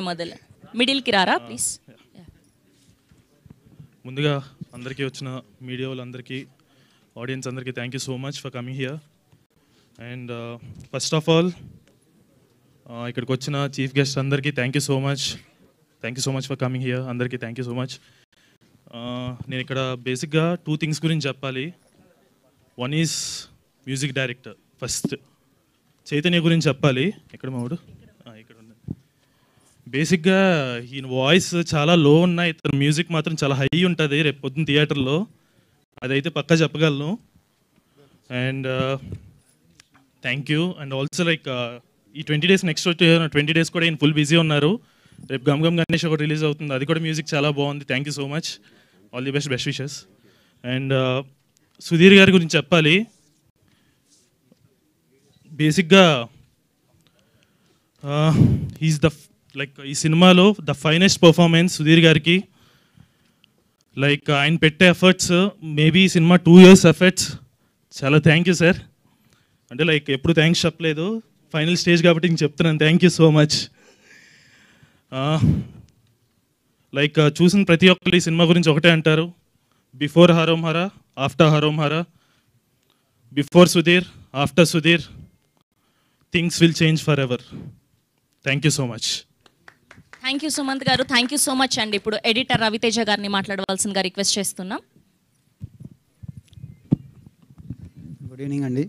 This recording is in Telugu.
మొదలు మిడిల్కి రారా ప్లీజ్. ముందుగా అందరికీ వచ్చిన మీడియా వాళ్ళందరికీ, ఆడియన్స్ అందరికీ thank you so much for coming here. And first of all ఇక్కడికి వచ్చిన చీఫ్ గెస్ట్ అందరికీ thank you so much for coming here. అందరికీ థ్యాంక్ యూ సో మచ్. నేను ఇక్కడ బేసిక్గా 2 థింగ్స్ గురించి చెప్పాలి. One is music director. First Chaitanya గురించి చెప్పాలి. ఎక్కడ మావాడు? ఇక్కడ ఉంది. బేసిక్గా ఈయన వాయిస్ చాలా లో ఉన్నాయి, ఇతను మ్యూజిక్ మాత్రం చాలా హై ఉంటుంది రేపు పొద్దున్న థియేటర్లో, అదైతే పక్కా చెప్పగలను. And thank you. And also like ఈ 20 days నెక్స్ట్ 20 days కూడా ఈయన ఫుల్ బిజీ ఉన్నారు. రేపు గమ్ గమ్ గణేష్ ఒకటి రిలీజ్ అవుతుంది, అది కూడా మ్యూజిక్ చాలా బాగుంది. Thank you so much. All the best wishes. And Sudheer గారి గురించి చెప్పాలి. బేసిక్గా హీస్ ద లైక్ ఈ సినిమాలో ద ఫైనెస్ట్ పర్ఫార్మెన్స్ సుధీర్ గారికి. లైక్ ఆయన పెట్టే ఎఫర్ట్స్, మేబీ ఈ సినిమా 2 years ఎఫర్ట్స్. చాలా థ్యాంక్ యూ సార్. అంటే లైక్ ఎప్పుడు థ్యాంక్స్ చెప్పలేదు, ఫైనల్ స్టేజ్ కాబట్టి ఇంక చెప్తున్నాను. Thank you so much. Like చూసిన ప్రతి ఒక్కరు ఈ సినిమా గురించి ఒకటే అంటారు, before Harom Hara, after Harom Hara, before Sudheer, after Sudheer, things will change for ever. Thank you so much. Thank you Sumanth garu, thank you so much అండి. ఇప్పుడు ఎడిటర్ రవితేజ గారిని మాట్లాడవలసిందిగా రిక్వెస్ట్ చేస్తున్నాం. గుడ్ ఈవినింగ్ అండి.